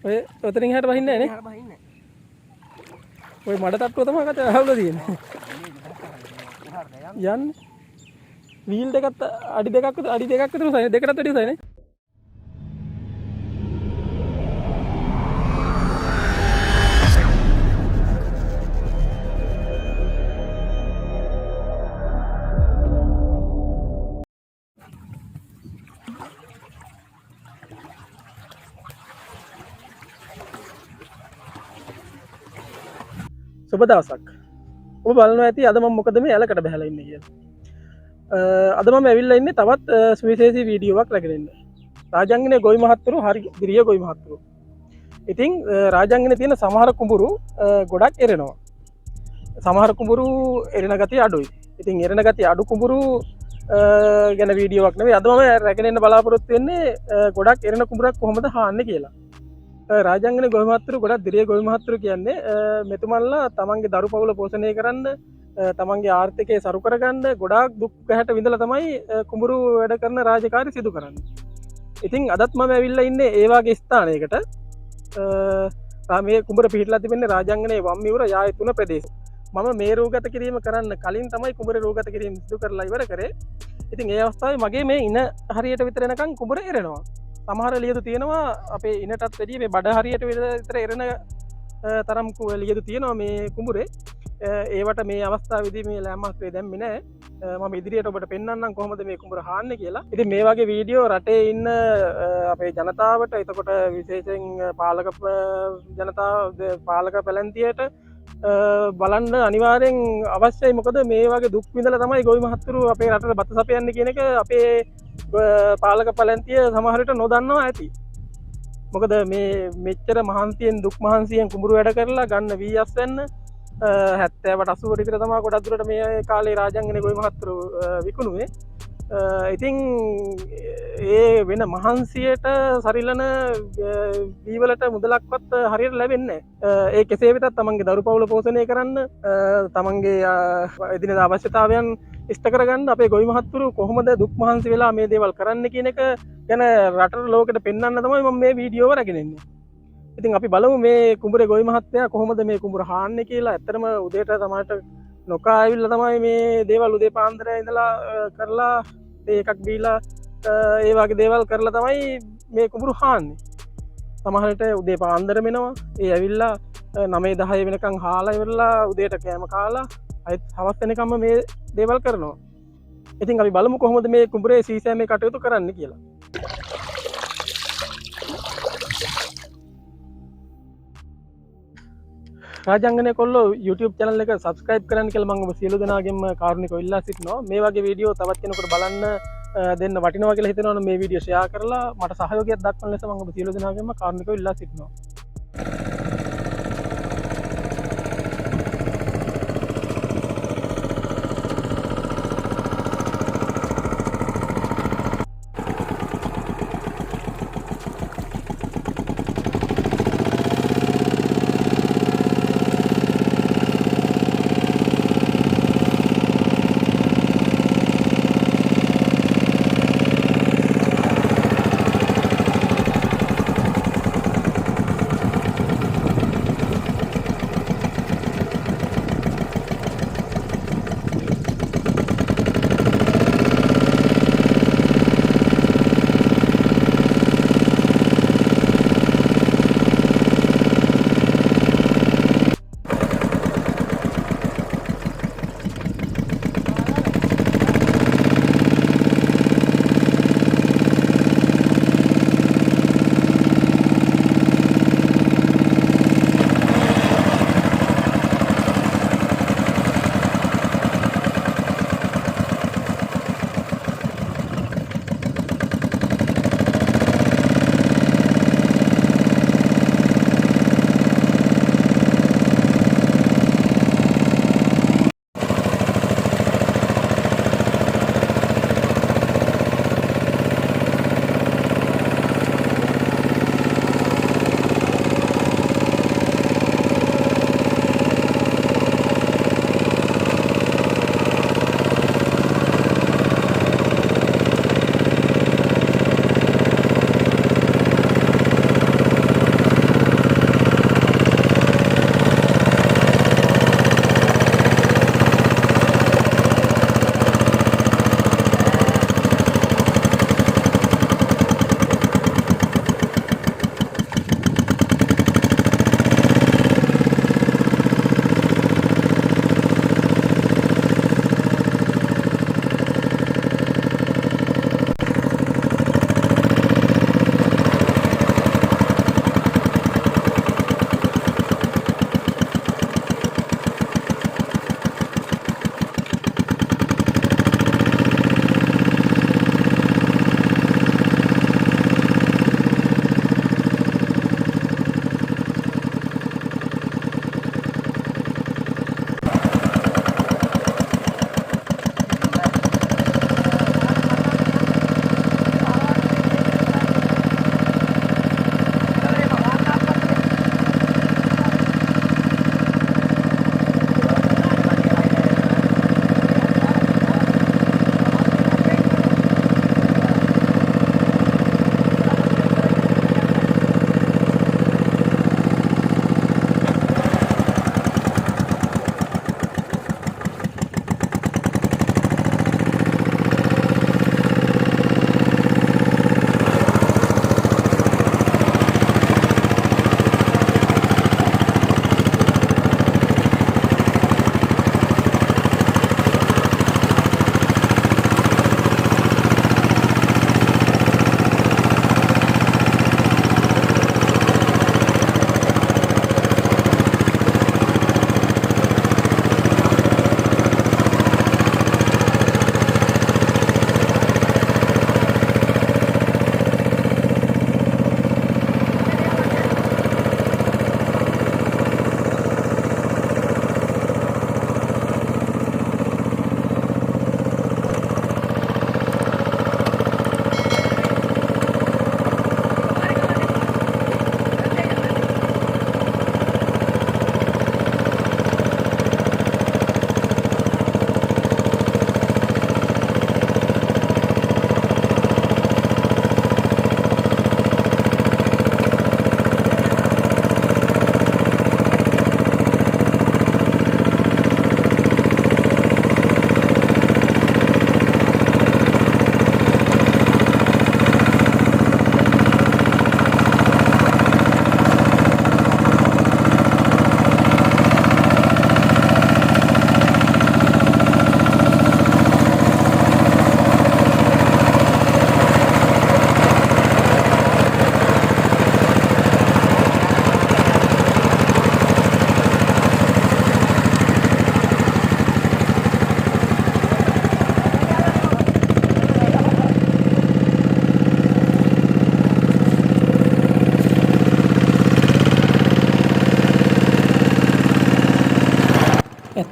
ඔය ඔතනින් එහාට වහින්නේ නැහැ නේ. බහින්නේ. ඔය මඩ තට්ටුව තමයි කත අහවල තියෙන්නේ. යන්නේ. වීල් දෙකත් අඩි දෙකක් විතර උසයි. දෙකටත් වැඩි උසයි නේ. සුබ දවසක්. ඔබ බලනවා ඇති අද මම මොකද මේ ඇලකට බහලා ඉන්නේ කියලා. අද මම ඇවිල්ලා ඉන්නේ තවත් සුවිශේෂී වීඩියෝවක් රැගෙන ඉන්න. රාජාංගනේ ගොවි මහත්තුරු හරි ගිරිය ගොවි මහත්තුරු. ඉතින් රාජාංගනේ තියෙන සමහර කුඹුරු ගොඩක් එරෙනවා. සමහර කුඹුරු එරෙන ගතිය අඩුයි. ඉතින් එරෙන ගතිය අඩු කුඹුරු ගැන වීඩියෝවක් නෙවෙයි අද මම රැගෙන ඉන්න බලාපොරොත්තු වෙන්නේ ගොඩක් එරෙන කුඹුරක් කොහොමද හාන්නේ කියලා. රාජාංගනේ ගොවි මහත්තුරු ගොඩක් දිරිය ගොවි මහත්තුරු කියන්නේ මෙතුමන්ලා තමන්ගේ දරු පවුල පෝෂණය කරන්න තමන්ගේ ආර්ථිකය සරු කරගන්න ගොඩාක් දුක් ගැහැට විඳලා තමයි කුඹුරු වැඩ කරන රාජකාරී සිදු කරන්නේ. ඉතින් අදත් මම ඇවිල්ලා ඉන්නේ ඒ වගේ ස්ථානයකට. මේ කුඹුර පිහිටලා තිබෙන්නේ රාජාංගනේ වම්මිවුර යාය 3 ප්‍රදේශ. මම මේ රූගත කිරීම කරන්න කලින් තමයි කුඹුරේ රූගත කිරීම සිදු කරලා ඉවර කරේ. ඉතින් ඒ අවස්ථාවේ මගේ මේ ඉන හරියට විතර එනකන් කුඹුර එරෙනවා. සමහර ලියදු තියෙනවා අපේ ඉනටත් වැඩිය මේ බඩ හරියට විතර එරෙන තරම් ලියදු තියෙනවා මේ කුඹුරේ. ඒවට මේ අවස්ථාවේදී මේ ලෑම්මාස්ත්‍රය දැම්මේ නැහැ. මම ඉදිරියට ඔබට පෙන්වන්නම් කොහොමද මේ කුඹුර හාන්නේ කියලා. ඉතින් මේ වගේ වීඩියෝ රටේ ඉන්න අපේ ජනතාවට එතකොට විශේෂයෙන් පාලක ජනතාව පාලක පැලැන්තියට බලන්න අනිවාර්යෙන් අවශ්‍යයි. මොකද මේ වගේ දුක් විඳලා තමයි ගොවි මහත්තුරු අපේ රටට බත සපයන්නේ කියන එක අපේ පාලක පැලැන්තිය සමහරට නොදන්නවා ඇති. මොකද මේ මෙච්චර මහන්සියෙන් දුක් මහන්සියෙන් කුඹුරු වැඩ කරලා ගන්න වීයස් වෙන්න 70ට 80ට විතර තමයි ගොඩක් දුරට මේ කාලේ රාජාංගනේ ගොවි මහත්තුරු විකුණුවේ. ඉතින් ඒ වෙන මහන්සියට සරිලන වීවලට මුදලක්වත් හරියට ලැබෙන්නේ නැහැ. ඒ කෙසේ වෙතත් තමන්ගේ දරු පවුල පෝෂණය කරන්න තමන්ගේ එදිනෙදා අවශ්‍යතාවයන් ඉෂ්ට කරගන්න අපේ ගොවි මහත්තුරු කොහොමද දුක් මහන්සි වෙලා මේ දේවල් කරන්න කියන එක ගැන රටට ලෝකෙට පෙන්වන්න තමයි මම මේ වීඩියෝව රැගෙන ඉන්නේ. ඉතින් අපි බලමු මේ කුඹුරේ ගොවි මහත්තයා කොහොමද මේ කුඹුර හාන්නේ කියලා. ඇත්තටම උදේට තමයි නොකා ඇවිල්ලා තමයි මේ දේවල් උදේ පාන්දර ඉඳලා කරලා එකක් බීලා ඒ වගේ දේවල් කරලා තමයි මේ කුඹුරු හාන්නේ. සමහරට උදේ පාන්දර මෙනවා. ඒ ඇවිල්ලා 9-10 වෙනකන් හාලා ඉවරලා උදේට කෑම කාලා අයිත් හවස් වෙනකම්ම මේ දේවල් කරනවා. ඉතින් අපි බලමු කොහොමද මේ කුඹුරේ සීසෑමේ කටයුතු කරන්න කියලා. රාජාංගනේ කොල්ලෝ YouTube channel එක subscribe කරන්න කියලා මම ඔබ සියලු දෙනාගෙන්ම කාරුණිකව ඉල්ලා සිටිනවා. මේ වගේ වීඩියෝ තවත් කෙනෙකුට බලන්න දෙන්න වටිනවා කියලා හිතනවනම් මේ වීඩියෝ share කරලා මට සහයෝගයක් දක්වන ලෙස මම ඔබ සියලු දෙනාගෙන්ම කාරුණිකව ඉල්ලා සිටිනවා.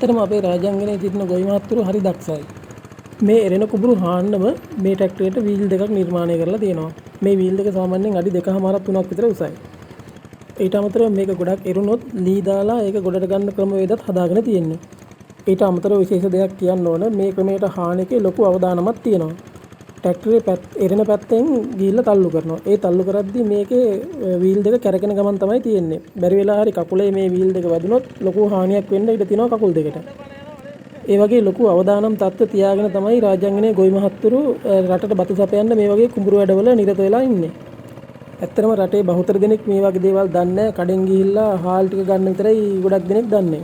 ඇත්තටම අපේ රාජාංගනයේ සිටින ගොවි මහත්තුරු හරි දක්ෂයි. මේ එරෙන කුඹුරු හාන්නම මේ ට්‍රැක්ටරයට වීල් දෙකක් නිර්මාණය කරලා තියෙනවා. මේ වීල් දෙක සාමාන්‍යයෙන් අඩි 2.5 3ක් විතර උසයි. ඊට අමතරව මේක ගොඩක් එරුණොත් ලී දාලා ඒක ගොඩට ගන්න ක්‍රමවේදත් හදාගෙන තියෙනවා. ඊට අමතරව විශේෂ දෙයක් කියන්න ඕන මේ ක්‍රමයට හාන එකේ ලොකු අවදානමක් තියෙනවා. ට්‍රැක්ටරේ එරෙන පැත්තෙන් ගිහිල්ලා තල්ලු කරනවා. ඒ තල්ලු කරද්දී මේකේ වීල් දෙක කැරකෙන ගමන් තමයි තියෙන්නේ. බැරි වෙලා හරි කකුලේ මේ වීල් දෙක වැදුනොත් ලොකු හානියක් වෙන්න ඉඩ තියෙනවා කකුල් දෙකට. ඒ වගේ ලොකු අවදානම් තත්ත්ව තියාගෙන තමයි රාජාංගනයේ ගොවි මහත්තුරු රටට බතු සපයන්න මේ වගේ කුඹුරු වැඩවල නිරත වෙලා ඉන්නේ. ඇත්තටම රටේ බහුතර දෙනෙක් මේ වගේ දේවල් දන්නේ නැහැ. කඩෙන් ගිහිල්ලා හාල් ටික ගන්න විතරයි ගොඩක් දෙනෙක් දන්නේ.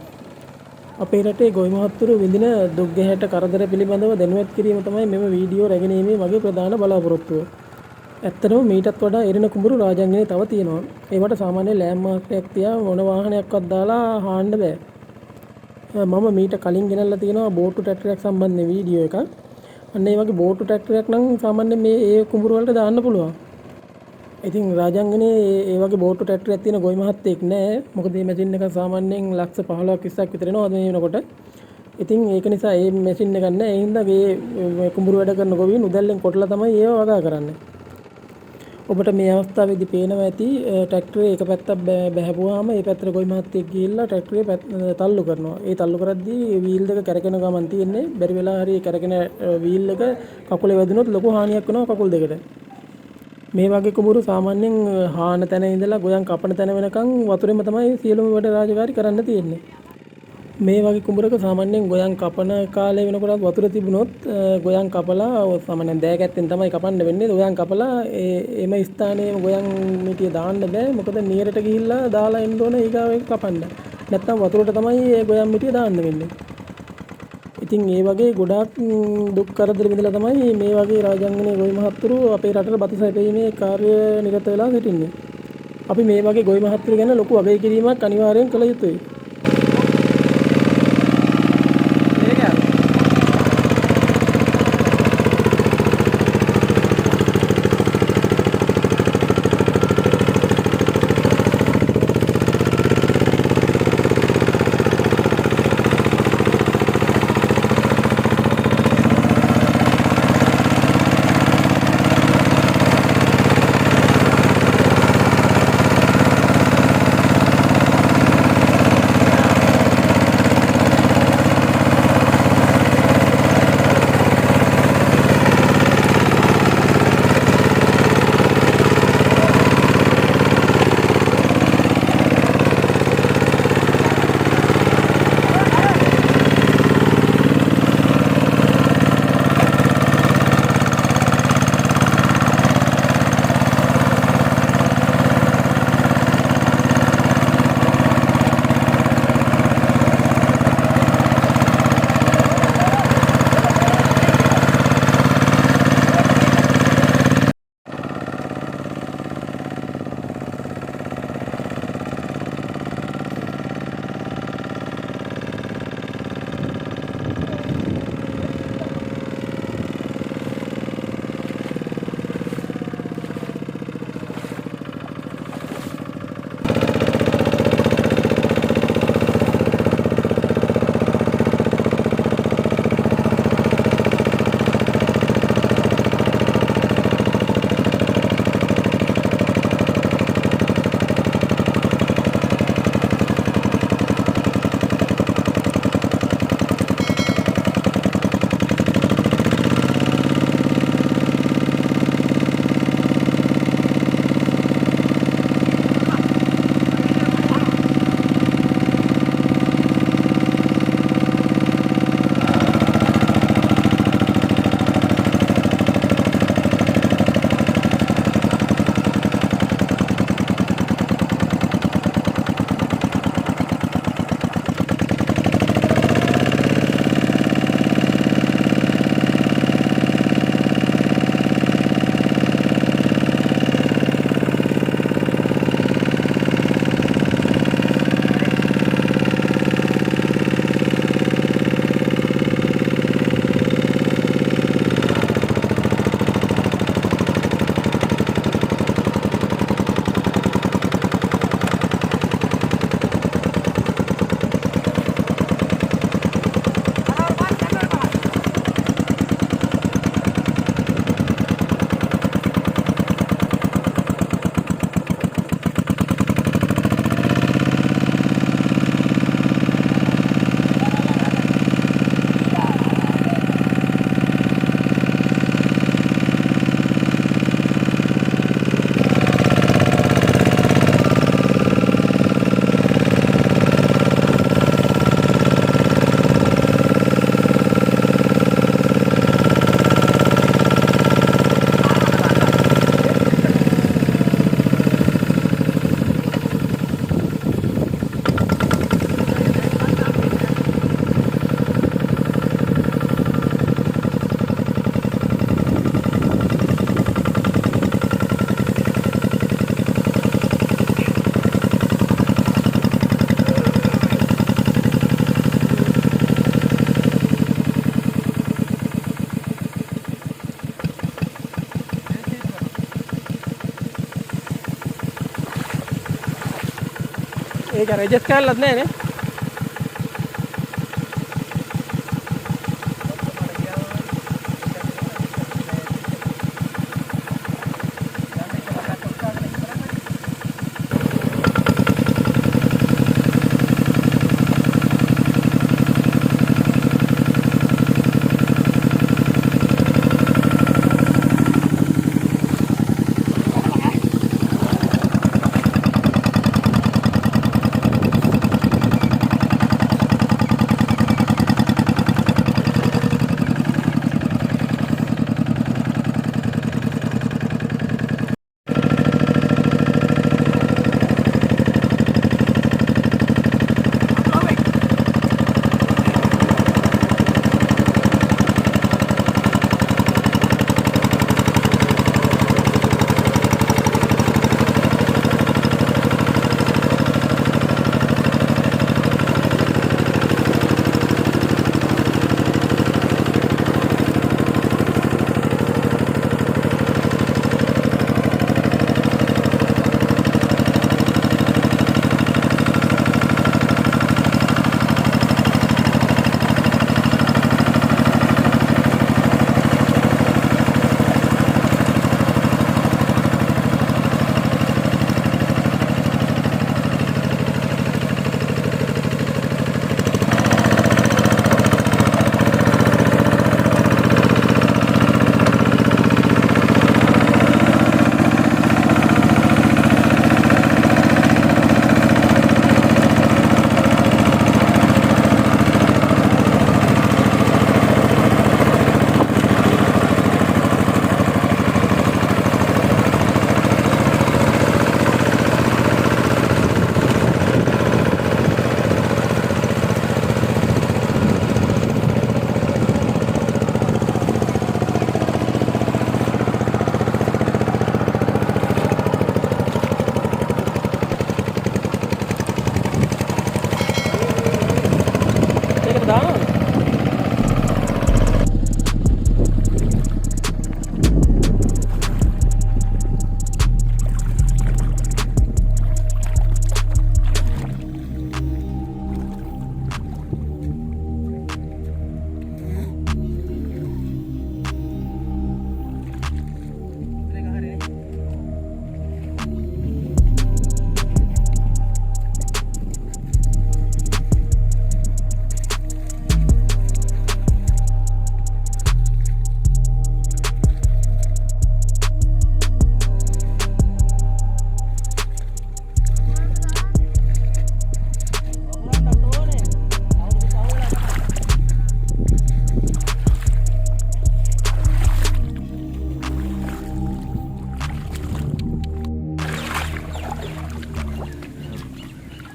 අපේ රටේ ගොවි මහත්තුරු විඳින දුක් ගැහැට කරදර පිළිබඳව දැනුවත් කිරීම තමයි මෙම වීඩියෝ රැගෙනීමේ මගේ ප්‍රධාන බලාපොරොත්තුව. ඇත්තටම මීටත් වඩා එරෙන කුඹුරු රාජාංගනයේ තව තියෙනවා. ඒවට සාමාන්‍ය ලෑම්මාස්ටරයක් තියා මොන වාහනයක්වත් දාලා හාන්න බෑ. මම මීට කලින් ගෙනල්ලා තියෙනවා බෝට්ටු ට්‍රැක්ටරයක් සම්බන්ධ වීඩියෝ එකක්. අන්න ඒ වගේ බෝට්ටු ට්‍රැක්ටරයක් නම් සාමාන්‍යයෙන් මේ ඒ කුඹුරු වලට දාන්න පුළුවන්. ඉතින් රාජාංගනයේ ඒ වගේ බෝට්ටු ට්‍රැක්ටරයක් තියෙන ගොවි මහත්තයෙක් නැහැ. මොකද මේ මැෂින් එක සාමාන්‍යයෙන් ලක්ෂ 15ක් 20ක් විතර එනවා මේ වෙනකොට. ඉතින් ඒක නිසා මේ මැෂින් එක නැහැ. ඒ හින්දා මේ කුඹුරු වැඩ කරන ගොවීන් උදැල්ලෙන් කොටලා තමයි ඒව වගා කරන්නේ. ඔබට මේ අවස්ථාවේදී පේනවා ඇති ට්‍රැක්ටරේ එක පැත්තක් බැහැපුවාම ඒ පැත්තට ගොවි මහත්තයෙක් ගිහිල්ලා ට්‍රැක්ටරේ තල්ලු කරනවා. ඒ තල්ලු කරද්දී වීල් දෙක කැරකෙන ගමන් තියෙන්නේ. බැරි වෙලා හරි කැරකෙන වීල් එක කකුලේ වැදුනොත් ලොකු හානියක් වෙනවා කකුල් දෙකට. මේ වගේ කුඹුරු සාමාන්‍යයෙන් හාන තැන ඉඳලා ගොයන් කපන තැන වෙනකන් වතුරෙම තමයි සියලුම වැඩ රාජකාරී කරන්න තියෙන්නේ. මේ වගේ කුඹුරක සාමාන්‍යයෙන් ගොයන් කපන කාලේ වෙනකොට වතුර තිබුණොත් ගොයන් කපලා සාමාන්‍යයෙන් දෑකැත්තෙන් තමයි කපන්න වෙන්නේ. ගොයන් කපලා එම ස්ථානයේ ගොයන් මිටිය දාන්න බෑ. මොකද නියරට ගිහිල්ලා දාලා එන්න ඕන ඊගාව එක කපන්න. නැත්තම් වතුරට තමයි ඒ ගොයන් මිටිය දාන්න වෙන්නේ. ඉතින් ඒ වගේ ගොඩාක් දුක් කරදර විඳලා තමයි මේ වගේ රාජාංගනයේ ගොවි මහත්තුරු අපේ රටට බතු සැපීමේ කාර්ය නිරත වෙලා සිටින්නේ. අපි මේ වගේ ගොවි මහත්තුරු ගැන ලොකු අගය කිරීමක් අනිවාර්යෙන් කළ යුතුයි. ඒක රෙජස් කැල්ලත් නෑ නේ.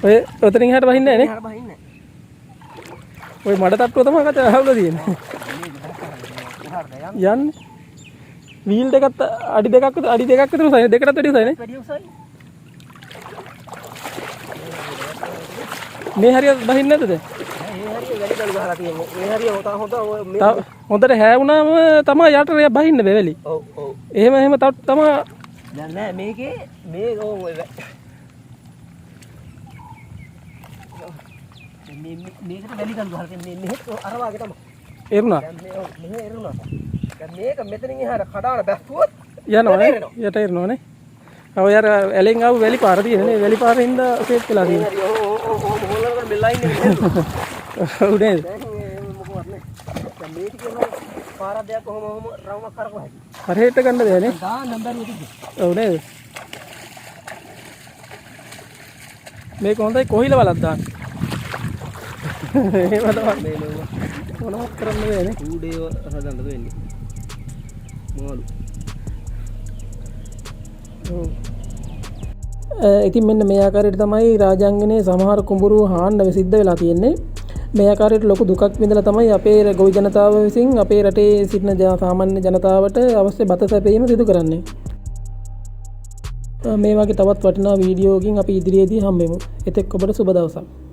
ඔය ඔතනින් එහාට බහින්නේ නැහැ නේ. එහාට බහින්නේ නැහැ. ඔය මඩ තට්ටුව තමයි කතා අහවලා තියෙන්නේ. යන්නේ. වීල් දෙකත් අඩි දෙකක් විතර උසයි. දෙකටත් වැඩි උසයි නේ. වැඩි උසයි. මේ හරිය බහින්නේ නැද්ද? මේ හරිය වැඩි ගල් ගහලා තියෙන්නේ. මේ හරිය හොඳට හැවුනාම තමයි යට බහින්න බැවලි. ඔව් ඔව්. එහෙම තමයි. දැන් නෑ මේකේ මේ මේකට වැලි ගල් ගහලා තියෙන්නේ මෙහෙත් අර වාගේ තමයි. එරුණා. දැන් මෙහෙ එරුණා. දැන් මේක මෙතනින් එහාට කඩාන බැස්සුවොත් යනවා නේ. යට එරනවා නේ. ඔය අර ඇලෙන් ආව වැලි පාර තියෙනනේ. වැලි පාරෙන් ඉඳ සේට් වෙලා තියෙනවා. ඕ හොල්ලනකොට මෙල්ලා ඉන්නේ නේද? ඔව් නේද? දැන් මොකවත් නේ. දැන් මේක කියනවා පාරක් දෙයක් කොහොම රවුමක් කරකෝ හැටි. හරියට ගන්න දෙයක් නේ. දාන්න බැරිද? ඔව් නේද? මේක හොඳයි කොහිල වලක් දාන්න. එහෙම තමයි මොනවත් කරන්න බෑ නේ. ඌඩේව හදන්නද වෙන්නේ. මොවලු. ඔව්. ඉතින් මෙන්න මේ ආකාරයට තමයි රාජාංගනේ සමහර කුඹුරු හාන්න සිද්ධ වෙලා තියෙන්නේ. මේ ආකාරයට ලොකු දුකක් විඳලා තමයි අපේ ගොවි ජනතාව විසින් අපේ රටේ සිටින සාමාන්‍ය ජනතාවට අවශ්‍ය බත සැපයීම සිදු කරන්නේ. මේ වගේ තවත් වටිනා වීඩියෝකින් අපි ඉදිරියේදී හම්බෙමු. එතෙක් ඔබට සුබ දවසක්.